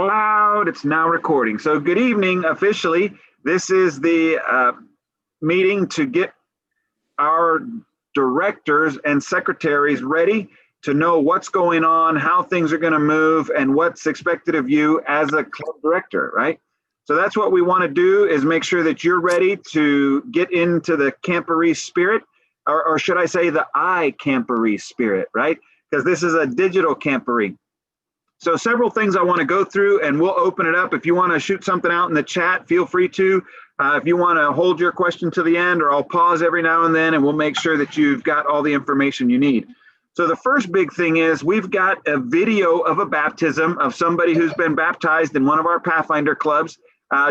Loud, it's now recording. So good evening officially. This is the meeting to get our directors and secretaries ready to know what's going on, how things are going to move, and what's expected of you as a club director, right? So that's what we want to do, is make sure that you're ready to get into the Camporee spirit, or should I say the iCamporee spirit, right? Because this is a digital Camporee. So several things I want to go through, and we'll open it up. If you want to shoot something out in the chat, feel free to. If you want to hold your question to the end, or I'll pause every now and then, and we'll make sure that you've got all the information you need. So the first big thing is we've got a video of a baptism of somebody who's been baptized in one of our Pathfinder clubs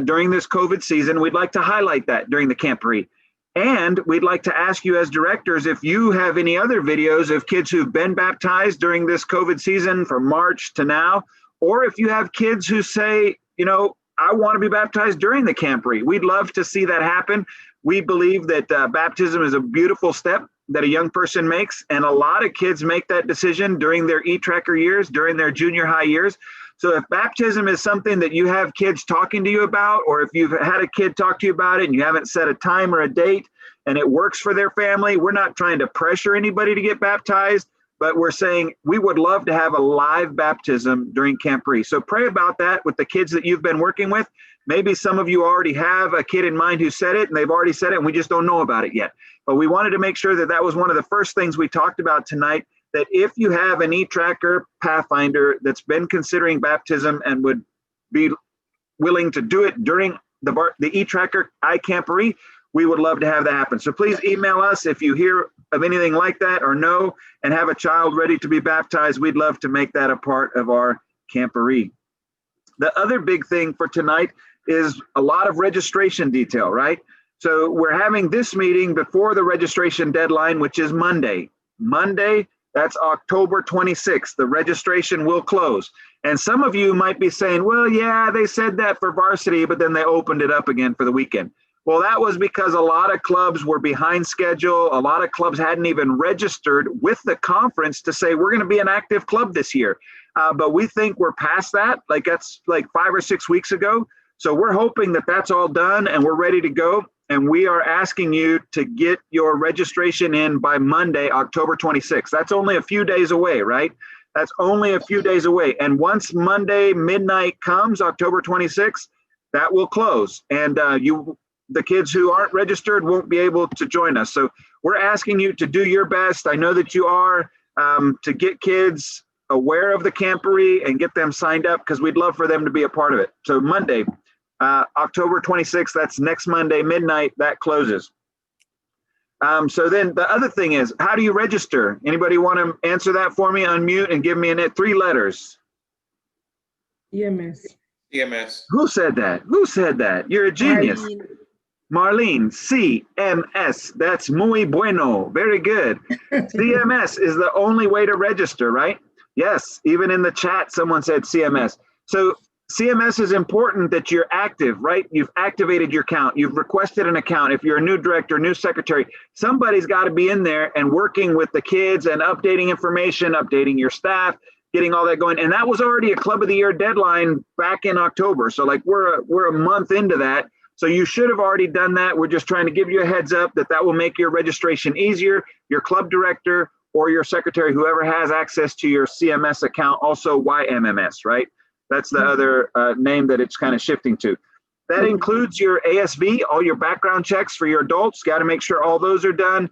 during this COVID season. We'd like to highlight that during the Camporee. And we'd like to ask you as directors if you have any other videos of kids who've been baptized during this COVID season from March to now, or if you have kids who say, you know, I want to be baptized during the Camporee. We'd love to see that happen. We believe that baptism is a beautiful step that a young person makes, and a lot of kids make that decision during their eTracker years, during their junior high years. So if baptism is something that you have kids talking to you about, or if you've had a kid talk to you about it and you haven't set a time or a date and it works for their family, we're not trying to pressure anybody to get baptized, but we're saying we would love to have a live baptism during Camporee. So pray about that with the kids that you've been working with. Maybe some of you already have a kid in mind who said it, and they've already said it, and we just don't know about it yet. But we wanted to make sure that that was one of the first things we talked about tonight, that if you have an eTracker Pathfinder that's been considering baptism and would be willing to do it during the eTracker iCamporee, we would love to have that happen. So please email us if you hear of anything like that or know and have a child ready to be baptized. We'd love to make that a part of our Camporee. The other big thing for tonight is a lot of registration detail, right? So we're having this meeting before the registration deadline, which is Monday. Monday, that's October 26th. The registration will close. And some of you might be saying, well, yeah, they said that for varsity, but then they opened it up again for the weekend. Well, that was because a lot of clubs were behind schedule. A lot of clubs hadn't even registered with the conference to say, we're going to be an active club this year. But we think we're past that. Like that's like 5 or 6 weeks ago. So we're hoping that that's all done and we're ready to go. And we are asking you to get your registration in by Monday, October 26th. That's only a few days away, right? That's only a few days away. And once Monday midnight comes, October 26th, that will close. And the kids who aren't registered won't be able to join us. So we're asking you to do your best. I know that you are, to get kids aware of the Camporee and get them signed up, because we'd love for them to be a part of it. So Monday, October 26th, that's next Monday, midnight, that closes. So then the other thing is, how do you register? Anybody want to answer that for me? Unmute and give me 3 letters. CMS. CMS. Who said that? Who said that? You're a genius. Marlene, CMS. That's muy bueno. Very good. CMS is the only way to register, right? Yes, even in the chat, someone said CMS. So CMS is important that you're active, right? You've activated your account. You've requested an account. If you're a new director, new secretary, somebody's got to be in there and working with the kids and updating information, updating your staff, getting all that going. And that was already a Club of the Year deadline back in October. So like we're a month into that. So you should have already done that. We're just trying to give you a heads up that will make your registration easier. Your club director or your secretary, whoever has access to your CMS account, also YMMS, right? That's the other name that it's kind of shifting to. That includes your ASV, all your background checks for your adults. Got to make sure all those are done.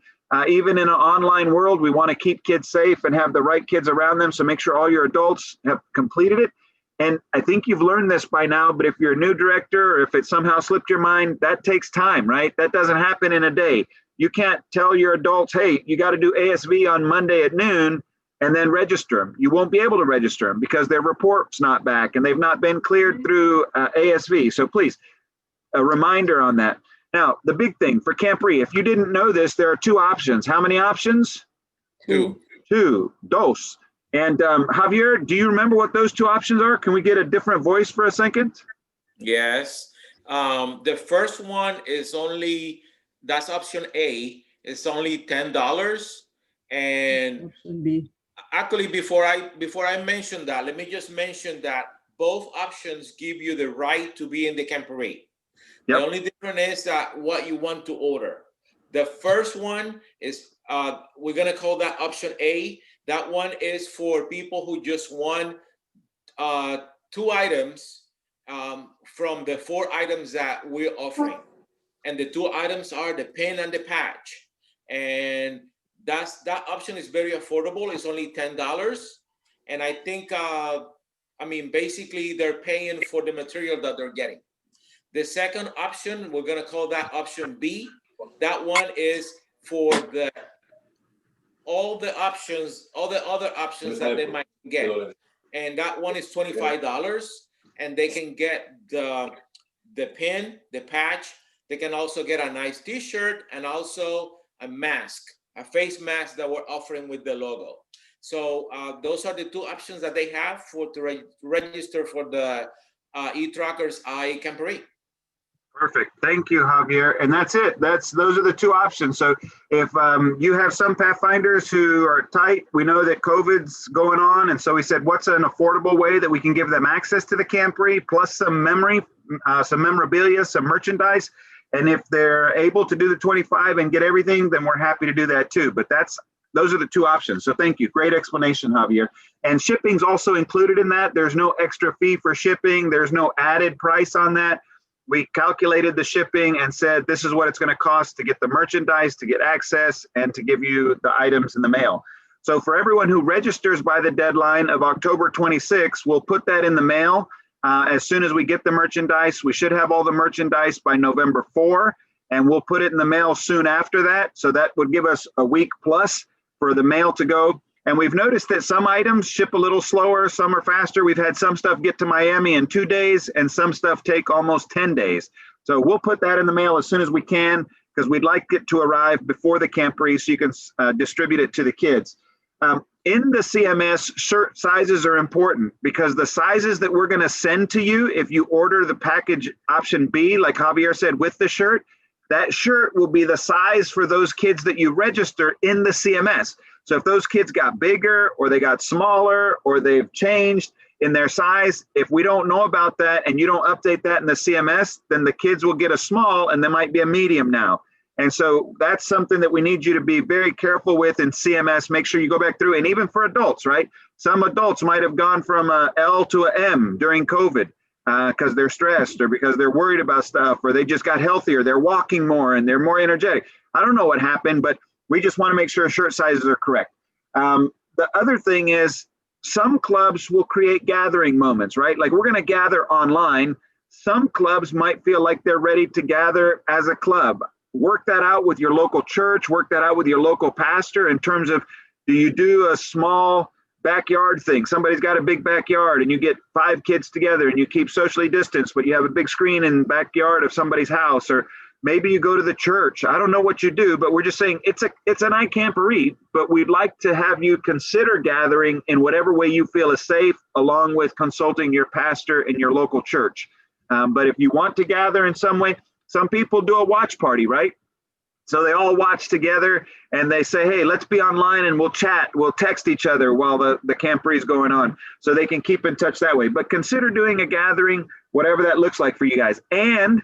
Even in an online world, we want to keep kids safe and have the right kids around them. So make sure all your adults have completed it. And I think you've learned this by now, but if you're a new director or if it somehow slipped your mind, that takes time, right? That doesn't happen in a day. You can't tell your adults, hey, you got to do ASV on Monday at noon and then register them. You won't be able to register them because their report's not back and they've not been cleared through ASV. So please, a reminder on that. Now, the big thing for Camporee, if you didn't know this, there are 2 options. How many options? 2. 2, dos. And Javier, do you remember what those 2 options are? Can we get a different voice for a second? Yes. The first one is only, that's option A. It's only $10. And Option B. actually, before I mention that, let me just mention that both options give you the right to be in the Camporee. Yep. The only difference is that what you want to order. The first one is, we're gonna call that option A. That one is for people who just want 2 items from the 4 items that we're offering. And the 2 items are the pen and the patch. And that option is very affordable. It's only $10. And I think, I mean, basically they're paying for the material that they're getting. The second option, we're gonna call that option B. That one is for all the other options that they might get. And that one is $25. And they can get the pin, the patch. They can also get a nice t-shirt and also a mask, a face mask that we're offering with the logo. So those are the 2 options that they have to register for the eTracker's iCamporee. Perfect. Thank you, Javier. And that's it. Those are the 2 options. So if you have some Pathfinders who are tight, we know that COVID's going on. And so we said, what's an affordable way that we can give them access to the Camporee, plus some memory, some memorabilia, some merchandise. And if they're able to do the 25 and get everything, then we're happy to do that too. But those are the 2 options. So thank you. Great explanation, Javier. And shipping's also included in that. There's no extra fee for shipping. There's no added price on that. We calculated the shipping and said, this is what it's going to cost to get the merchandise, to get access, and to give you the items in the mail. So for everyone who registers by the deadline of October 26, we'll put that in the mail as soon as we get the merchandise. We should have all the merchandise by November 4, and we'll put it in the mail soon after that. So that would give us a week plus for the mail to go. And we've noticed that some items ship a little slower, some are faster. We've had some stuff get to Miami in 2 days and some stuff take almost 10 days. So we'll put that in the mail as soon as we can, because we'd like it to arrive before the Camporee so you can distribute it to the kids. In the CMS, shirt sizes are important, because the sizes that we're going to send to you, if you order the package option B, like Javier said, with the shirt, that shirt will be the size for those kids that you register in the CMS. So if those kids got bigger or they got smaller or they've changed in their size, if we don't know about that and you don't update that in the CMS, then the kids will get a small and there might be a medium now. And so that's something that we need you to be very careful with in CMS. Make sure you go back through, and even for adults, right? Some adults might have gone from a L to a M during COVID because they're stressed or because they're worried about stuff, or they just got healthier. They're walking more and they're more energetic. I don't know what happened, but we just want to make sure shirt sizes are correct. The other thing is, some clubs will create gathering moments, right? Like, we're going to gather online. Some clubs might feel like they're ready to gather as a club. Work that out with your local church, work that out with your local pastor in terms of, do you do a small backyard thing? Somebody's got a big backyard and you get 5 kids together and you keep socially distanced, but you have a big screen in the backyard of somebody's house, or maybe you go to the church. I don't know what you do, but we're just saying it's an iCamporee, but we'd like to have you consider gathering in whatever way you feel is safe, along with consulting your pastor and your local church. But if you want to gather in some way, some people do a watch party, right? So they all watch together and they say, hey, let's be online and we'll chat, we'll text each other while the Camporee is going on, so they can keep in touch that way. But consider doing a gathering, whatever that looks like for you guys. And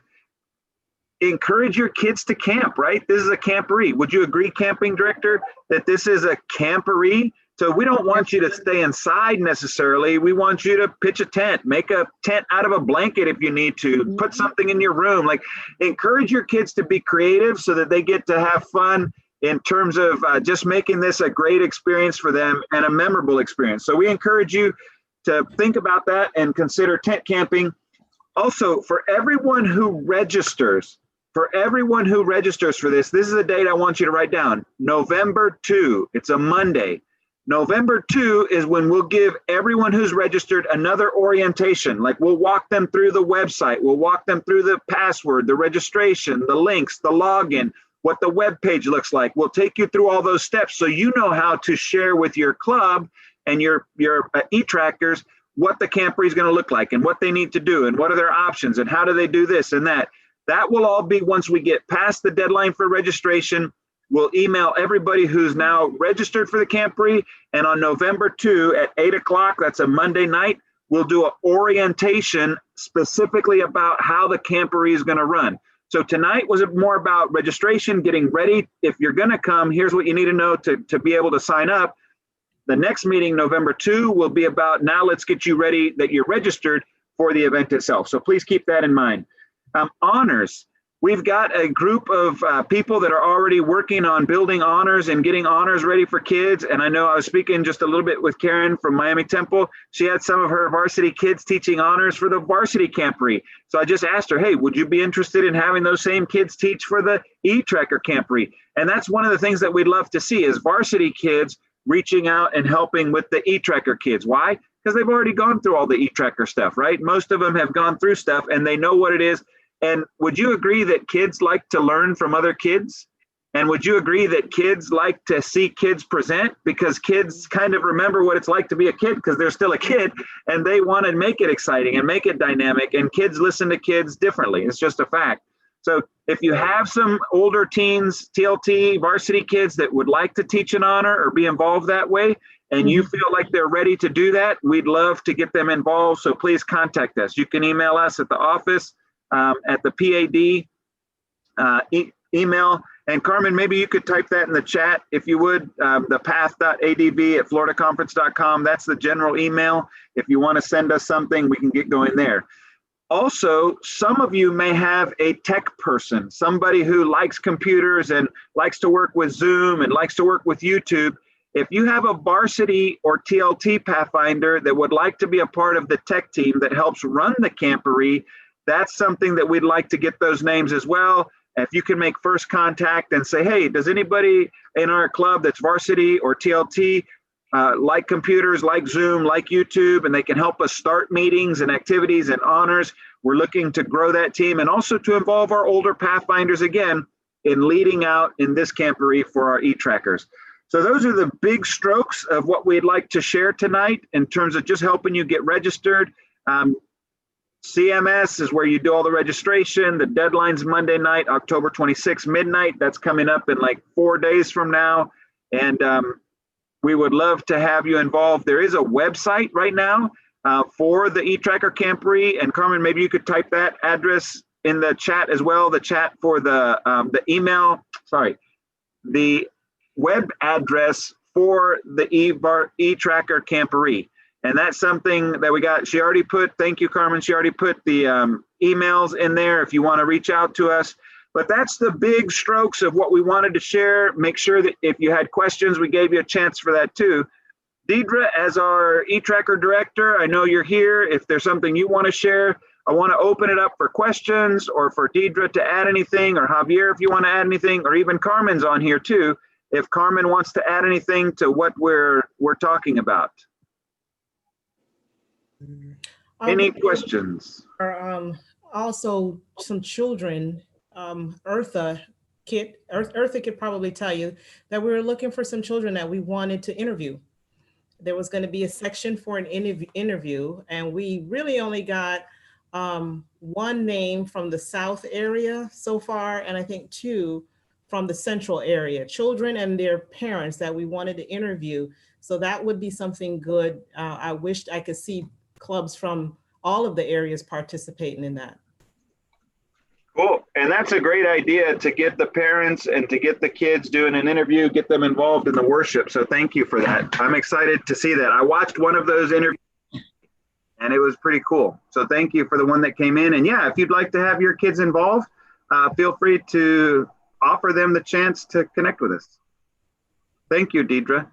encourage your kids to camp, right? This is a Camporee. Would you agree, camping director, that this is a Camporee? So we don't want you to stay inside necessarily. We want you to pitch a tent, make a tent out of a blanket if you need to, put something in your room. Like, encourage your kids to be creative so that they get to have fun in terms of just making this a great experience for them and a memorable experience. So we encourage you to think about that and consider tent camping. Also, for everyone who registers, for this is a date I want you to write down. November 2, it's a Monday. November 2 is when we'll give everyone who's registered another orientation. Like, we'll walk them through the website, we'll walk them through the password, the registration, the links, the login, what the web page looks like. We'll take you through all those steps so you know how to share with your club and your eTrackers what the Camporee is going to look like and what they need to do and what are their options and how do they do this and that. That will all be once we get past the deadline for registration. We'll email everybody who's now registered for the Camporee, and on November 2 at 8 o'clock, that's a Monday night, we'll do an orientation specifically about how the Camporee is going to run. So tonight was more about registration, getting ready. If you're going to come, here's what you need to know to be able to sign up. The next meeting, November 2, will be about now let's get you ready that you're registered for the event itself. So please keep that in mind. Honors. We've got a group of people that are already working on building honors and getting honors ready for kids. And I know I was speaking just a little bit with Karen from Miami Temple. She had some of her varsity kids teaching honors for the varsity Camporee. So I just asked her, hey, would you be interested in having those same kids teach for the eTracker Camporee? And that's one of the things that we'd love to see is varsity kids reaching out and helping with the eTracker kids. Why? Because they've already gone through all the eTracker stuff, right? Most of them have gone through stuff and they know what it is. And would you agree that kids like to learn from other kids? And would you agree that kids like to see kids present? Because kids kind of remember what it's like to be a kid because they're still a kid and they want to make it exciting and make it dynamic. And kids listen to kids differently. It's just a fact. So if you have some older teens, TLT, varsity kids that would like to teach an honor or be involved that way, and you feel like they're ready to do that, we'd love to get them involved. So please contact us. You can email us at the office. At the PAD email. And Carmen, maybe you could type that in the chat if you would, the path.adv@floridaconference.com. That's the general email. If you want to send us something, we can get going there. Also, some of you may have a tech person, somebody who likes computers and likes to work with Zoom and likes to work with YouTube. If you have a varsity or TLT Pathfinder that would like to be a part of the tech team that helps run the Camporee, that's something that we'd like to get those names as well. If you can make first contact and say, hey, does anybody in our club that's varsity or TLT like computers, like Zoom, like YouTube, and they can help us start meetings and activities and honors. We're looking to grow that team and also to involve our older Pathfinders again in leading out in this Camporee for our eTrackers. So those are the big strokes of what we'd like to share tonight in terms of just helping you get registered. CMS is where you do all the registration. The deadline's Monday night, October 26th, midnight. That's coming up in like 4 days from now. And we would love to have you involved. There is a website right now for the eTracker Camporee. And Carmen, maybe you could type that address in the chat as well, the chat for the web address for the eTracker Camporee. And that's something that we got. She already put, thank you, Carmen. She already put the emails in there if you want to reach out to us. But that's the big strokes of what we wanted to share. Make sure that if you had questions, we gave you a chance for that too. Deidre, as our eTracker director, I know you're here. If there's something you want to share, I want to open it up for questions or for Deidre to add anything, or Javier, if you want to add anything, or even Carmen's on here too, if Carmen wants to add anything to what we're talking about. Any questions? Also, some children, Eartha could probably tell you that we were looking for some children that we wanted to interview. There was going to be a section for an interview, and we really only got one name from the South area so far, and I think 2 from the Central area, children and their parents that we wanted to interview. So that would be something good. I wished I could see clubs from all of the areas participating in that. Cool. And that's a great idea to get the parents and to get the kids doing an interview, get them involved in the worship. So thank you for that. I'm excited to see that. I watched one of those interviews and it was pretty cool. So thank you for the one that came in. And yeah, if you'd like to have your kids involved, feel free to offer them the chance to connect with us. Thank you, Deidre.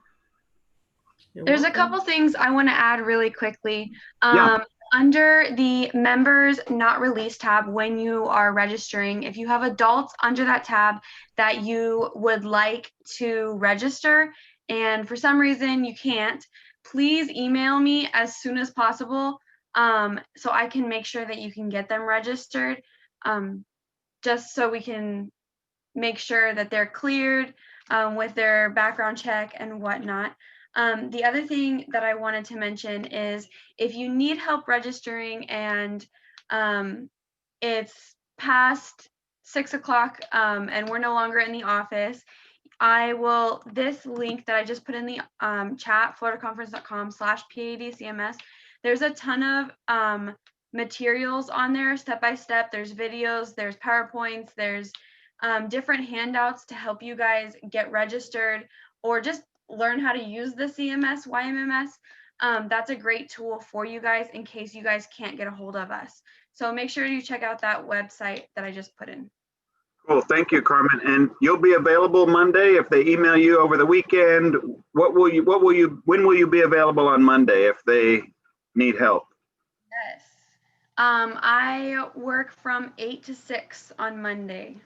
There's a couple things I want to add really quickly. Yeah. Under the members not released tab, when you are registering, if you have adults under that tab that you would like to register and for some reason you can't, please email me as soon as possible so I can make sure that you can get them registered, just so we can make sure that they're cleared with their background check and whatnot. The other thing that I wanted to mention is if you need help registering and it's past 6 o'clock and we're no longer in the office, this link that I just put in the chat, floridaconference.com/PADCMS, There's a ton of materials on there, step by step. There's videos, there's PowerPoints, there's different handouts to help you guys get registered or just learn how to use the CMS YMMS. That's a great tool for you guys in case you guys can't get a hold of us. So make sure you check out that website that I just put in. Cool. Thank you, Carmen. And you'll be available Monday if they email you over the weekend. When will you be available on Monday if they need help? Yes. I work from 8 to 6 on Monday.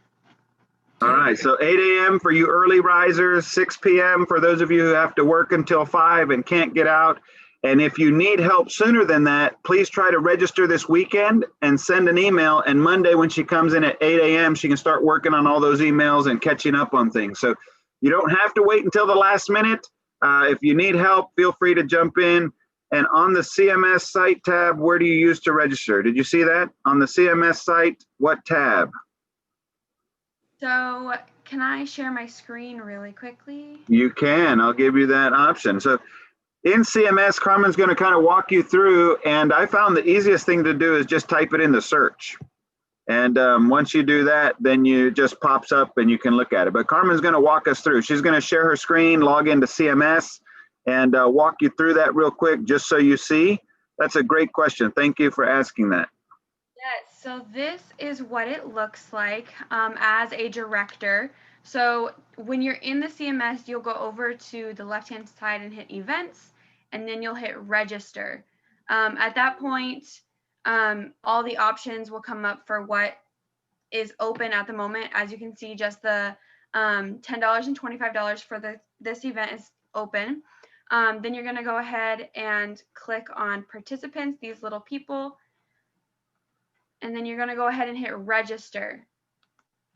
All right. So 8 a.m. for you early risers, 6 p.m. for those of you who have to work until 5 and can't get out. And if you need help sooner than that, please try to register this weekend and send an email. And Monday, when she comes in at 8 a.m., she can start working on all those emails and catching up on things. So you don't have to wait until the last minute. If you need help, feel free to jump in. And on the CMS site tab, where do you use to register? Did you see that? On the CMS site, what tab? So can I share my screen really quickly? You can. I'll give you that option. So in CMS, Carmen's going to kind of walk you through, and I found the easiest thing to do is just type it in the search. And once you do that, then you just pops up and you can look at it. But Carmen's going to walk us through. She's going to share her screen, log into CMS, and walk you through that real quick just so you see. That's a great question. Thank you for asking that. Yes, so this is what it looks like as a director. So when you're in the CMS, you'll go over to the left-hand side and hit events, and then you'll hit register. At that point, all the options will come up for what is open at the moment. As you can see, just the $10 and $25 for this event is open. Then you're gonna go ahead and click on participants, these little people. And then you're going to go ahead and hit register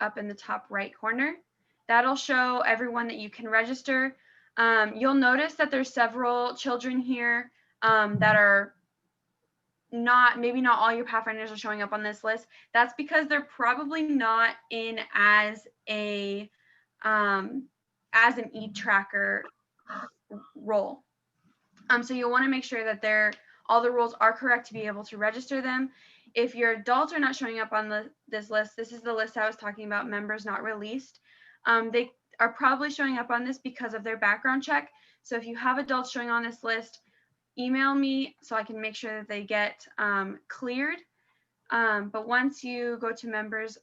up in the top right corner. That'll show everyone that you can register. You'll notice that there's several children here that are maybe not all your Pathfinders are showing up on this list. That's because they're probably not in as an eTracker role. So you'll want to make sure that all the rules are correct to be able to register them. If your adults are not showing up on this list, this is the list I was talking about, members not released. They are probably showing up on this because of their background check. So if you have adults showing on this list, email me so I can make sure that they get cleared. But once you go to members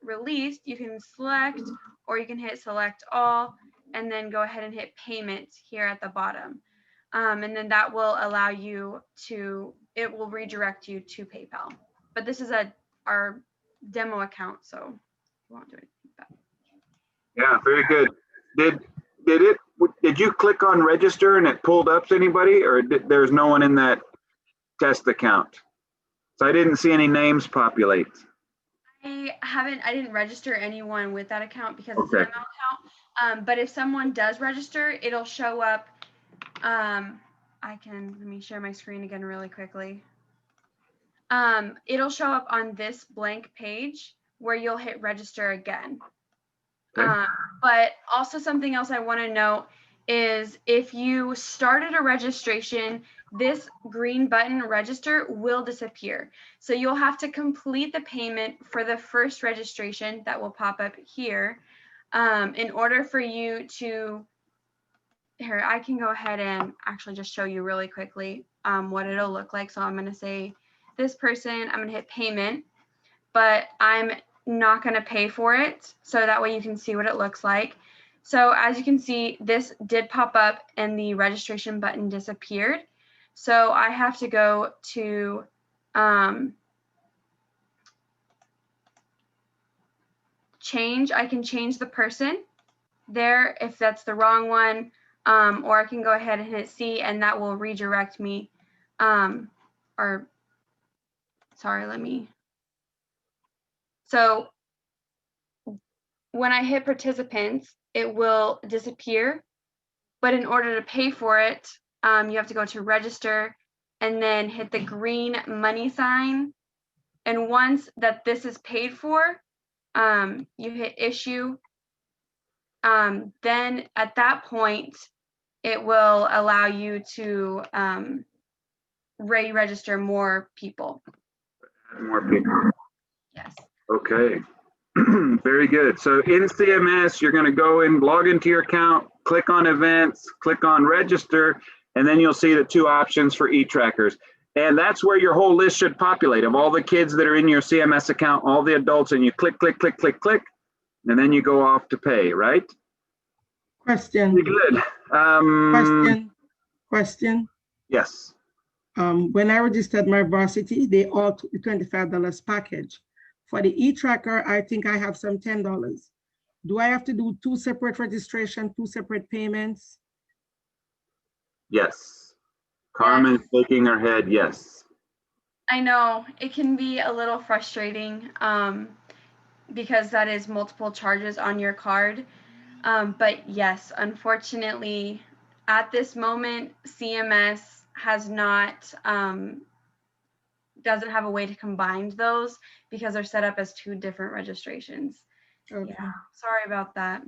released, you can select, or you can hit select all, and then go ahead and hit payment here at the bottom. And then that will allow you it will redirect you to PayPal. But this is our demo account, so you won't do anything about it. Yeah, very good. Did you click on register and it pulled up anybody, or there's no one in that test account? So I didn't see any names populate. I didn't register anyone with that account because it's Okay. a demo account. But if someone does register, it'll show up. Let me share my screen again really quickly. It'll show up on this blank page where you'll hit register again. Okay. But also something else I want to note is if you started a registration, this green button register will disappear. So you'll have to complete the payment for the first registration that will pop up here in order for you to, here, I can go ahead and actually just show you really quickly what it'll look like. So I'm going to say this person, I'm going to hit payment, but I'm not going to pay for it. So that way you can see what it looks like. So as you can see, this did pop up and the registration button disappeared. So I have to go to change. I can change the person there if that's the wrong one, or I can go ahead and hit C and that will redirect me. So when I hit participants, it will disappear. But in order to pay for it, you have to go to register and then hit the green money sign. And once that this is paid for, you hit issue. Then at that point, it will allow you to re-register more people. More people. Yes. Okay. Very good. So in CMS, you're going to go and log into your account, click on events, click on register, and then you'll see the two options for eTrackers. And that's where your whole list should populate of all the kids that are in your CMS account, all the adults, and you click, click, click, click, click, and then you go off to pay, right? Question. Pretty good. Question. Yes. When I registered my varsity, they all took the $25 package. For the eTracker, I think I have some $10. Do I have to do two separate registration, two separate payments? Yes. Carmen's shaking her head, yes. I know it can be a little frustrating because that is multiple charges on your card. But yes, unfortunately, at this moment, CMS has not, doesn't have a way to combine those because they're set up as two different registrations. Okay. Yeah, sorry about that.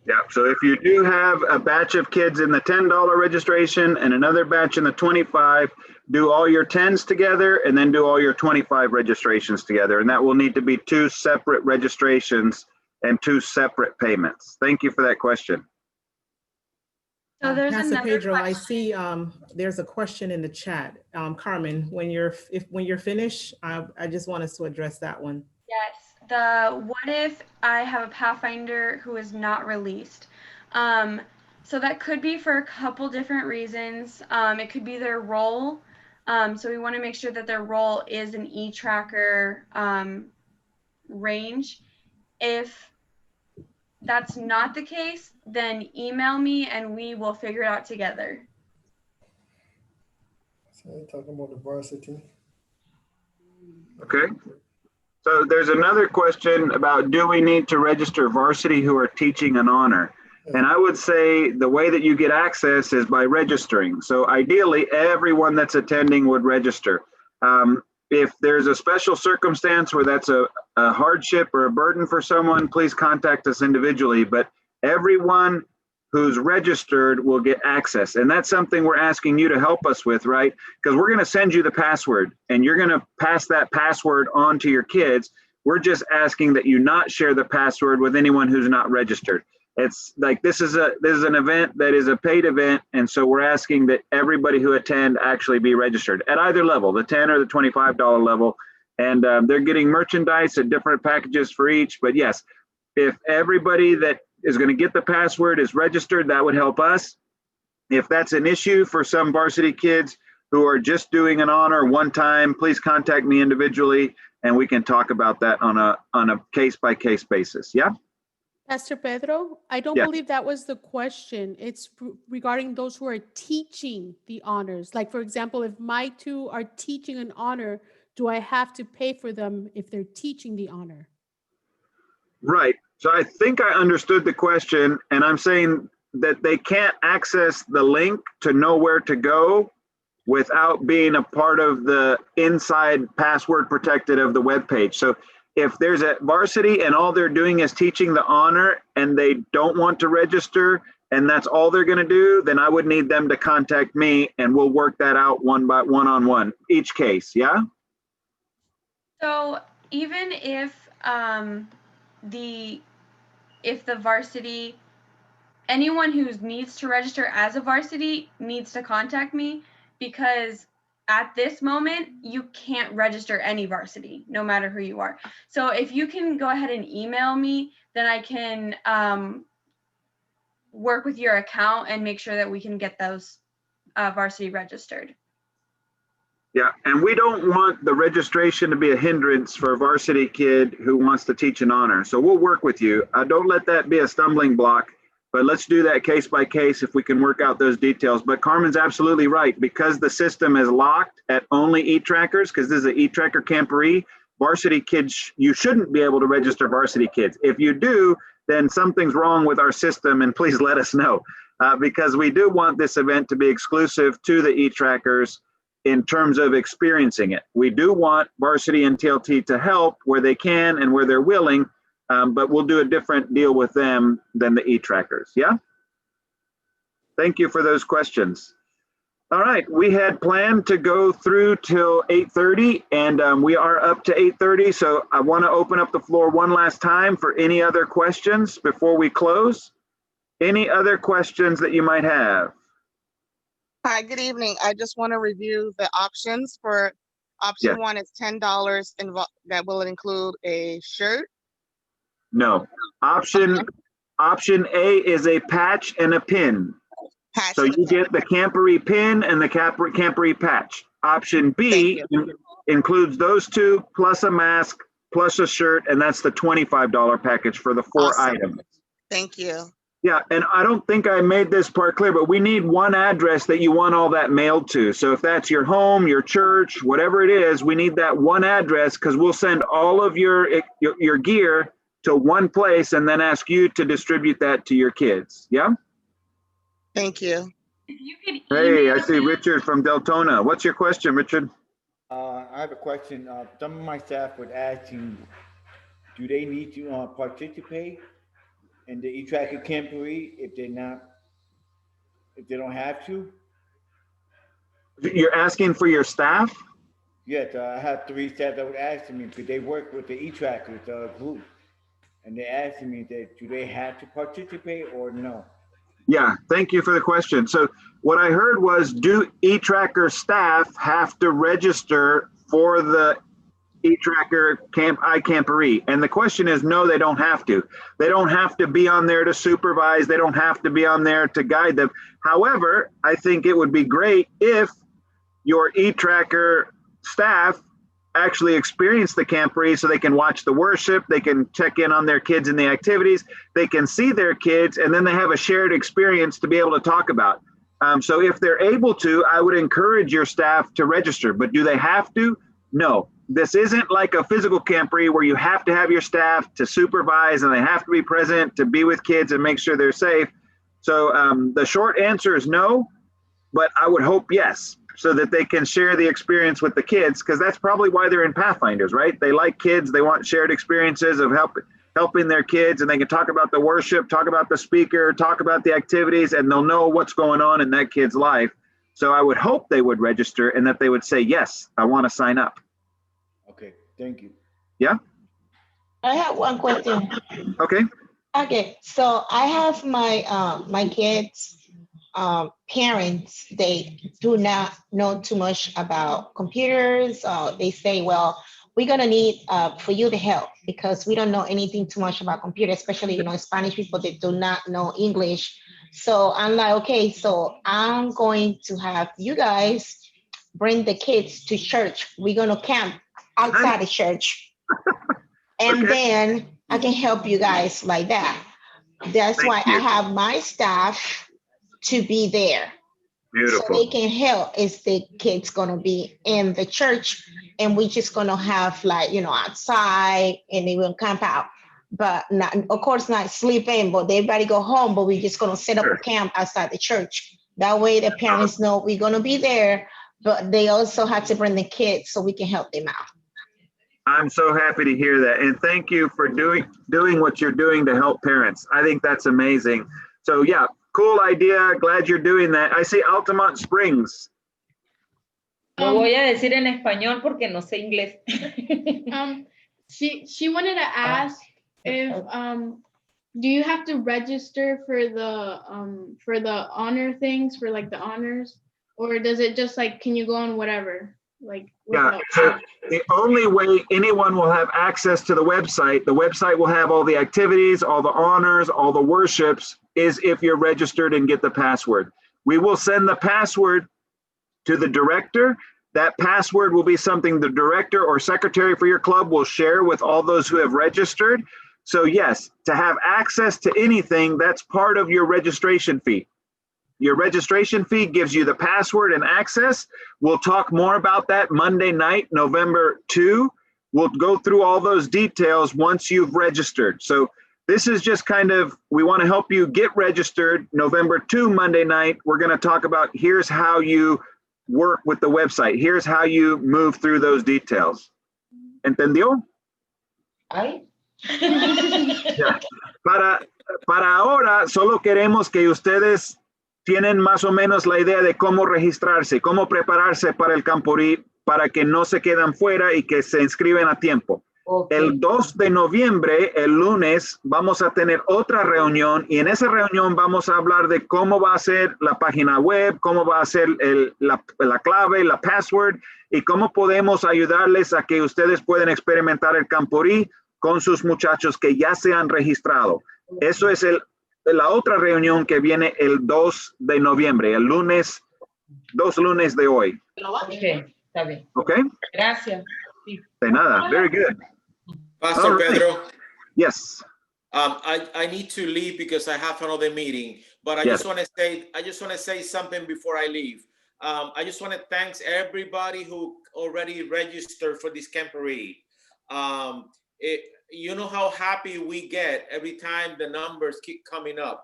Yeah, so if you do have a batch of kids in the $10 registration and another batch in the 25, do all your 10s together and then do all your 25 registrations together. And that will need to be two separate registrations and two separate payments. Thank you for that question. So there's Pastor another Pedro, I question. see there's a question in the chat. Carmen, when you're finished, I just want us to address that one. Yes, what if I have a Pathfinder who is not released? So that could be for a couple different reasons. It could be their role. So we want to make sure that their role is an eTracker range. If that's not the case, then email me and we will figure it out together. So you're talking about the varsity. Okay. So there's another question about, do we need to register varsity who are teaching an honor? And I would say the way that you get access is by registering. So ideally, everyone that's attending would register. If there's a special circumstance where that's a hardship or a burden for someone, please contact us individually. But everyone who's registered will get access. And that's something we're asking you to help us with, right? Because we're going to send you the password and you're going to pass that password on to your kids. We're just asking that you not share the password with anyone who's not registered. It's like this is an event that is a paid event, and so we're asking that everybody who attend actually be registered at either level, the $10 or the $25 level, and they're getting merchandise at different packages for each. But yes, if everybody that is going to get the password is registered, that would help us. If that's an issue for some varsity kids who are just doing an honor one time, please contact me individually, and we can talk about that on a case-by-case basis. Yeah. Pastor Pedro, I don't believe that was the question. It's regarding those who are teaching the honors. Like, for example, if my two are teaching an honor, do I have to pay for them if they're teaching the honor? Right. So I think I understood the question, and I'm saying that they can't access the link to know where to go without being a part of the inside password protected of the web page. So if there's a varsity and all they're doing is teaching the honor and they don't want to register and that's all they're going to do, then I would need them to contact me and we'll work that out one-on-one, each case. Yeah. So even if the varsity, anyone who needs to register as a varsity needs to contact me, because at this moment, you can't register any varsity, no matter who you are. So if you can go ahead and email me, then I can work with your account and make sure that we can get those varsity registered. Yeah, and we don't want the registration to be a hindrance for a varsity kid who wants to teach an honor. So we'll work with you. Don't let that be a stumbling block. But let's do that case by case if we can work out those details. But Carmen's absolutely right. Because the system is locked at only eTrackers, because this is an eTracker Camporee, varsity kids, you shouldn't be able to register varsity kids. If you do, then something's wrong with our system, and please let us know. Because we do want this event to be exclusive to the eTrackers in terms of experiencing it. We do want varsity and TLT to help where they can and where they're willing, but we'll do a different deal with them than the eTrackers. Yeah. Thank you for those questions. All right, we had planned to go through till 8:30 and we are up to 8:30. So I want to open up the floor one last time for any other questions before we close. Any other questions that you might have? Hi, good evening. I just want to review the options for option Yes. one is $10 that will include a shirt. No. Option A is a patch and a pin. Patch So and a you pen. get the Camporee pin and the Camporee patch. Option B includes those two plus a mask plus a shirt, and that's the $25 package for the 4 Awesome. items. Thank you. Yeah, and I don't think I made this part clear, but we need one address that you want all that mailed to. So if that's your home, your church, whatever it is, we need that one address because we'll send all of your gear to one place and then ask you to distribute that to your kids. Yeah? Thank you. If you could Hey, I email see me- Richard from Deltona. What's your question, Richard? I have a question. Some of my staff would asking, do they need to participate in the eTracker Camporee if they don't have to? You're asking for your staff? Yes, I have 3 staff that would ask me because they work with the eTrackers group, and they asking me that do they have to participate or no? Yeah, thank you for the question. So what I heard was, do eTracker staff have to register for the eTracker iCamporee? And the question is, no, they don't have to. They don't have to be on there to supervise. They don't have to be on there to guide them. However, I think it would be great if your eTracker staff actually experience the Camporee so they can watch the worship, they can check in on their kids in the activities, they can see their kids, and then they have a shared experience to be able to talk about. So if they're able to, I would encourage your staff to register, but do they have to? No. This isn't like a physical Camporee where you have to have your staff to supervise and they have to be present to be with kids and make sure they're safe. So the short answer is no, but I would hope yes, so that they can share the experience with the kids, because that's probably why they're in Pathfinders, right? They like kids, they want shared experiences of helping their kids, and they can talk about the worship, talk about the speaker, talk about the activities, and they'll know what's going on in that kid's life. So I would hope they would register and that they would say, yes, I want to sign up. Okay, thank you. Yeah? I have one question. Okay. Okay, so I have my kids' parents. They do not know too much about computers. They say, well, we're gonna need for you to help because we don't know anything too much about computers, especially Spanish people that do not know English. So I'm like, okay, so I'm going to have you guys bring the kids to church. We're gonna camp outside the church. And then I can help you guys like that. That's why I have my staff to be there. Beautiful. So they can help if the kids gonna be in the church and we just gonna have outside and they will camp out. But not, of course, not sleep in, but everybody go home, but we're just gonna set up a camp outside the church. That way the parents know we're gonna be there, but they also have to bring the kids so we can help them out. I'm so happy to hear that. And thank you for doing what you're doing to help parents. I think that's amazing. So yeah, cool idea. Glad you're doing that. I see Altamont Springs. Lo voy a decir en español porque no sé inglés. She wanted to ask if do you have to register for the honor things, for like the honors, or does it just can you go on whatever? Yeah, so the only way anyone will have access to the website will have all the activities, all the honors, all the worships, is if you're registered and get the password. We will send the password to the director. That password will be something the director or secretary for your club will share with all those who have registered. So yes, to have access to anything, that's part of your registration fee. Your registration fee gives you the password and access. We'll talk more about that Monday night, November 2. We'll go through all those details once you've registered. So this is just we want to help you get registered. November 2, Monday night, we're going to talk about here's how you work with the website. Here's how you move through those details. ¿Entendió? Ay. Yeah. Para ahora, solo queremos que ustedes tienen más o menos la idea de cómo registrarse, cómo prepararse para el Camporee, para que no se quedan fuera y que se inscriben a tiempo. Okay. El 2 de noviembre, el lunes, vamos a tener otra reunión y en esa reunión vamos a hablar de cómo va a ser la página web, cómo va a ser la clave, la password y cómo podemos ayudarles a que ustedes puedan experimentar el Camporee con sus muchachos que ya se han registrado. Eso es la otra reunión que viene el 2 de noviembre, el lunes, 2 lunes de hoy. Okay, está bien. Okay? Gracias. Sí. De nada. Very good. Pastor All right. Pedro, Yes. I need to leave because I have another meeting, but I Yes. just want to say something before I leave. I just want to thank everybody who already registered for this Camporee. You know how happy we get every time the numbers keep coming up.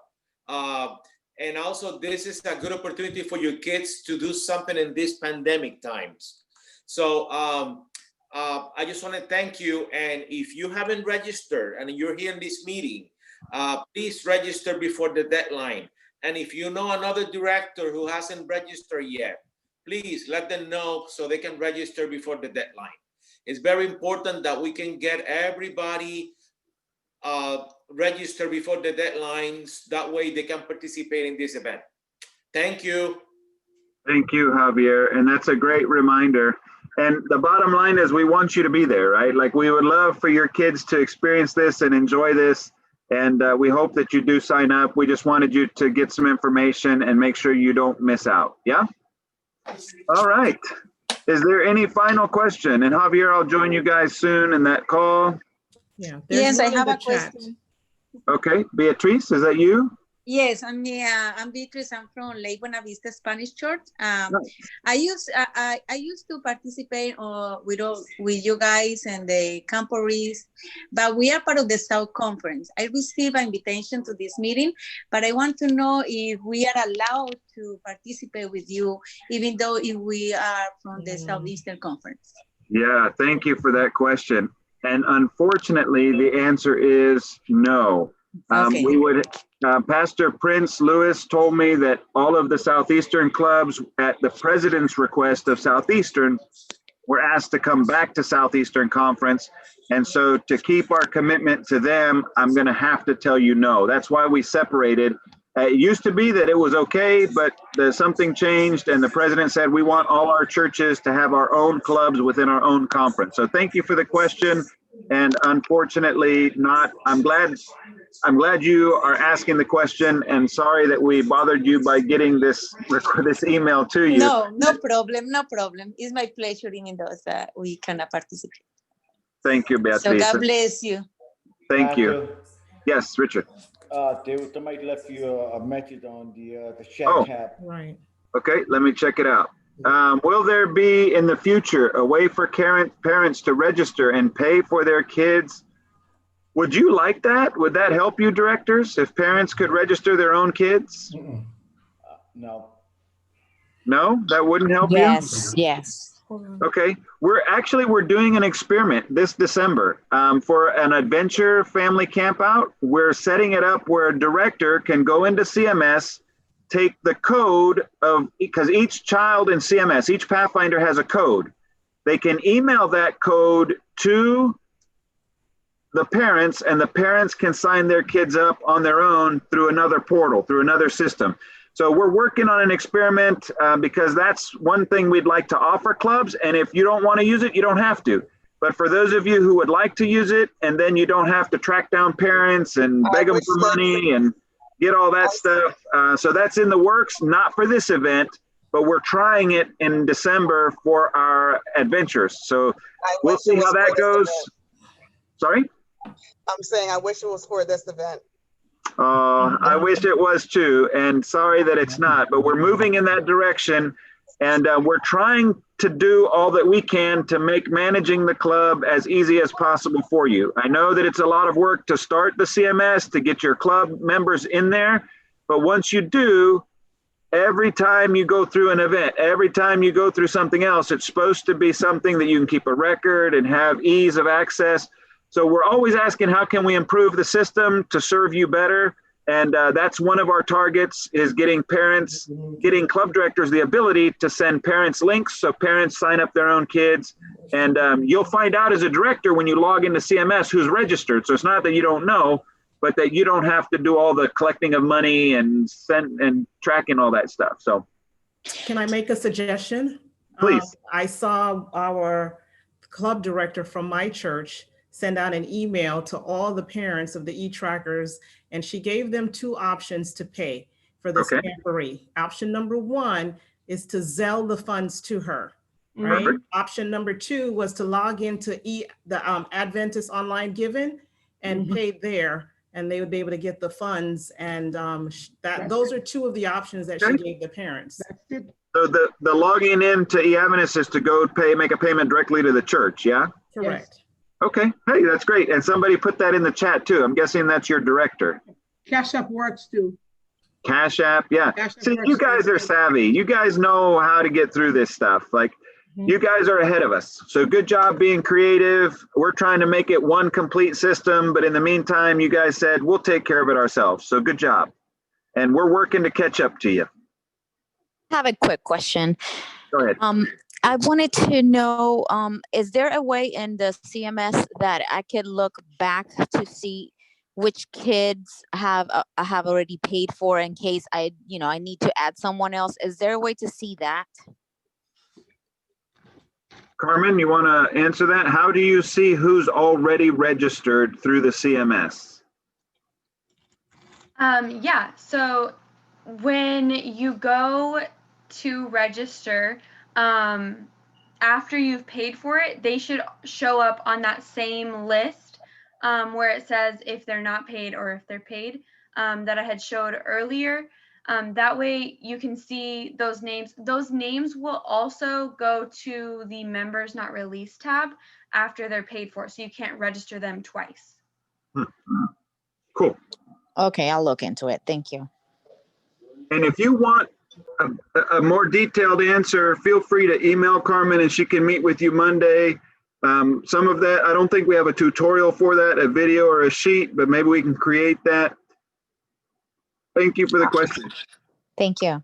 And also this is a good opportunity for your kids to do something in these pandemic times. So I just want to thank you. And if you haven't registered and you're here in this meeting, please register before the deadline. And if you know another director who hasn't registered yet, please let them know so they can register before the deadline. It's very important that we can get everybody registered before the deadlines. That way they can participate in this event. Thank you. Thank you, Javier. And that's a great reminder. And the bottom line is we want you to be there, right? Like we would love for your kids to experience this and enjoy this. And we hope that you do sign up. We just wanted you to get some information and make sure you don't miss out. Yeah? All right. Is there any final question? And Javier, I'll join you guys soon in that call. Yeah. Yes, I one in have the a chat. question. Okay. Beatrice, is that you? Yes, I'm Beatrice. I'm from Lake Buena Vista Spanish Church. Nice. I used to participate with you guys and the Camporees, but we are part of the South Conference. I received an invitation to this meeting, but I want to know if we are allowed to participate with you, even though if we are from the Southeastern Conference. Yeah, thank you for that question. And unfortunately, the answer is no. Okay. Pastor Prince Lewis told me that all of the Southeastern clubs at the president's request of Southeastern were asked to come back to Southeastern Conference. And so to keep our commitment to them, I'm going to have to tell you no. That's why we separated. It used to be that it was okay, but something changed and the president said we want all our churches to have our own clubs within our own conference. So thank you for the question. And unfortunately not. I'm glad you are asking the question and sorry that we bothered you by getting this email to you. No problem. It's my pleasure in those that we can participate. Thank you, Beatrice. So God bless you. Thank you. Yes, Richard. Somebody left you a message on the chat tab. Right. Okay, let me check it out. Will there be in the future a way for parents to register and pay for their kids? Would you like that? Would that help you, directors, if parents could register their own kids? No. No, that wouldn't help you? Yes. Okay, we're doing an experiment this December for an adventure family camp out. We're setting it up where a director can go into CMS, take the code of, because each child in CMS, each Pathfinder has a code. They can email that code to the parents and the parents can sign their kids up on their own through another portal, through another system. So we're working on an experiment because that's one thing we'd like to offer clubs. And if you don't want to use it, you don't have to. But for those of you who would like to use it, and then you don't have to track down parents and beg them for money and get all that stuff. So that's in the works, not for this event, but we're trying it in December for our adventures. So we'll see how that goes. Sorry? I'm saying I wish it was for this event. I wish it was too, and sorry that it's not, but we're moving in that direction, and we're trying to do all that we can to make managing the club as easy as possible for you. I know that it's a lot of work to start the CMS, to get your club members in there, but once you do, every time you go through an event, every time you go through something else, it's supposed to be something that you can keep a record and have ease of access. So we're always asking, how can we improve the system to serve you better? And that's one of our targets, is getting parents, getting club directors the ability to send parents links so parents sign up their own kids. And you'll find out as a director when you log into CMS who's registered. So it's not that you don't know, but that you don't have to do all the collecting of money and tracking all that stuff. So can I make a suggestion? Please. I saw our club director from my church send out an email to all the parents of the eTrackers, and she gave them 2 options to pay for this Camporee. Option number 1 is to Zelle the funds to her, right? Perfect. Option number 2 was to log into the Adventist Online Giving and pay there, and they would be able to get the funds. And those are 2 of the options that she gave the parents. That's it. So the logging in to eAdventist is to go make a payment directly to the church, yeah? Correct. Okay, hey, that's great. And somebody put that in the chat too. I'm guessing that's your director. Cash App works too. Cash App, yeah. See, you guys are savvy. You guys know how to get through this stuff. Like, you guys are ahead of us. So good job being creative. We're trying to make it one complete system, but in the meantime, you guys said, we'll take care of it ourselves. So good job. And we're working to catch up to you. I have a quick question. Go ahead. I wanted to know, is there a way in the CMS that I could look back to see which kids have already paid for in case I need to add someone else? Is there a way to see that? Carmen, you want to answer that? How do you see who's already registered through the CMS? Yeah, so when you go to register, after you've paid for it, they should show up on that same list where it says if they're not paid or if they're paid, that I had showed earlier. That way you can see those names. Those names will also go to the members not released tab after they're paid for, so you can't register them twice. Cool. Okay, I'll look into it. Thank you. And if you want a more detailed answer, feel free to email Carmen and she can meet with you Monday. Some of that, I don't think we have a tutorial for that, a video or a sheet, but maybe we can create that. Thank you for the question. Thank you.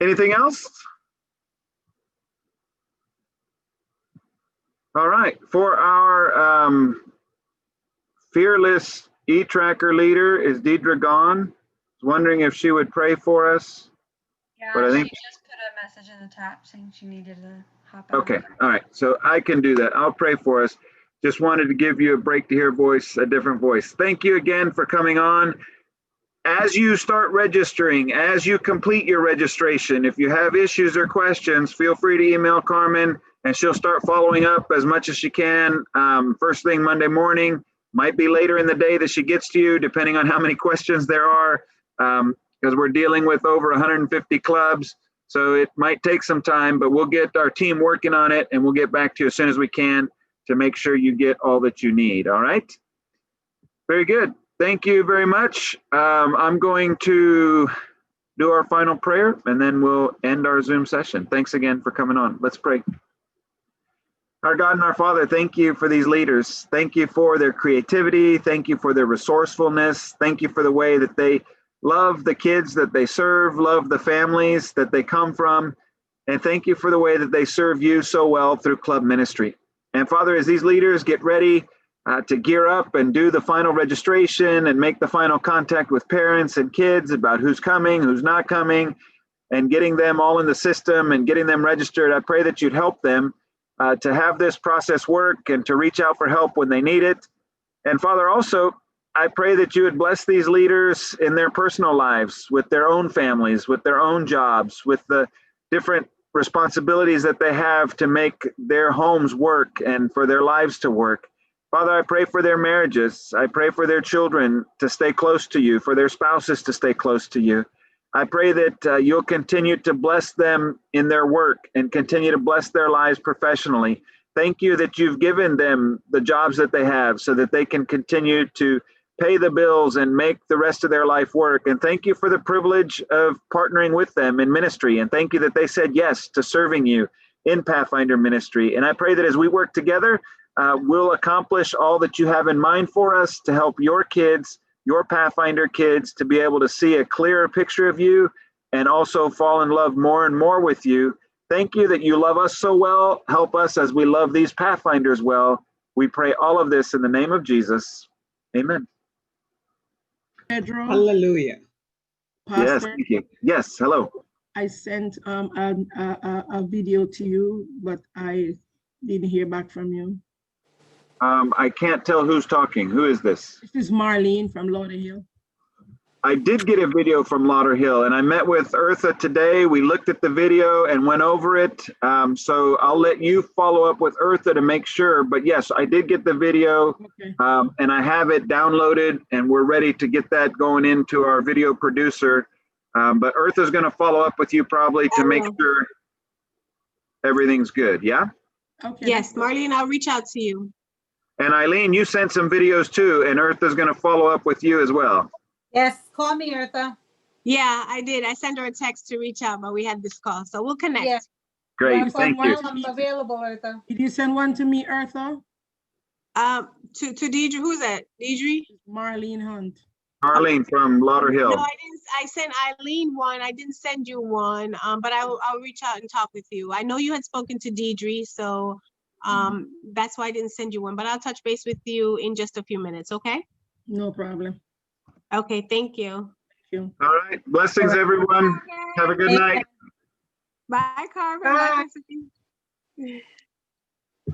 Anything else? All right, for our fearless eTracker leader is Deidre gone. I was wondering if she would pray for us. Yeah, but I think she just put a message in the chat saying she needed to hop out. okay, all right, so I can do that. I'll pray for us. Just wanted to give you a break to hear a different voice. Thank you again for coming on. As you start registering, as you complete your registration, if you have issues or questions, feel free to email Carmen and she'll start following up as much as she can. First thing Monday morning, might be later in the day that she gets to you, depending on how many questions there are, because we're dealing with over 150 clubs. So it might take some time, but we'll get our team working on it and we'll get back to you as soon as we can to make sure you get all that you need. All right. Very good. Thank you very much. I'm going to do our final prayer and then we'll end our Zoom session. Thanks again for coming on. Let's pray. Our God and our Father, thank you for these leaders. Thank you for their creativity. Thank you for their resourcefulness. Thank you for the way that they love the kids that they serve, love the families that they come from. And thank you for the way that they serve you so well through club ministry. And Father, as these leaders get ready to gear up and do the final registration and make the final contact with parents and kids about who's coming, who's not coming, and getting them all in the system and getting them registered, I pray that you'd help them to have this process work and to reach out for help when they need it. And Father, also, I pray that you would bless these leaders in their personal lives, with their own families, with their own jobs, with the different responsibilities that they have to make their homes work and for their lives to work. Father, I pray for their marriages. I pray for their children to stay close to you, for their spouses to stay close to you. I pray that you'll continue to bless them in their work and continue to bless their lives professionally. Thank you that you've given them the jobs that they have so that they can continue to pay the bills and make the rest of their life work. And thank you for the privilege of partnering with them in ministry. And thank you that they said yes to serving you in Pathfinder ministry. And I pray that as we work together, we'll accomplish all that you have in mind for us to help your kids your Pathfinder kids to be able to see a clearer picture of you and also fall in love more and more with you. Thank you that you love us so well. Help us as we love these Pathfinders well. We pray all of this in the name of Jesus. Amen. Pedro, Hallelujah. Yes, Pastor, thank you. Yes, hello. I sent a video to you, but I didn't hear back from you. I can't tell who's talking. Who is this? This is Marlene from Lauderhill. I did get a video from Lauderhill, and I met with Eartha today. We looked at the video and went over it. So I'll let you follow up with Eartha to make sure. But yes, I did get the video, Okay. and I have it downloaded, and we're ready to get that going into our video producer. But Eartha's going to follow up with you probably to make sure everything's good. Yeah? Okay. Yes, Marlene, I'll reach out to you. And Eileen, you sent some videos too, and Eartha's going to follow up with you as well. Yes, call me, Eartha. Yeah, I did. I sent her a text to reach out, but we had this call, so we'll connect. Yeah. Great, thank you. I'm available, Eartha. Did you send one to me, Eartha? To Deidre, who's that? Deidre? Marlene Hunt. Marlene from Lauderhill. No, I didn't. I sent Eileen one. I didn't send you one, but I'll reach out and talk with you. I know you had spoken to Deidre, so that's why I didn't send you one, but I'll touch base with you in just a few minutes, okay? No problem. Okay, thank you. Thank you. All right, blessings everyone. Have a good night. Bye, Carmen. Bye.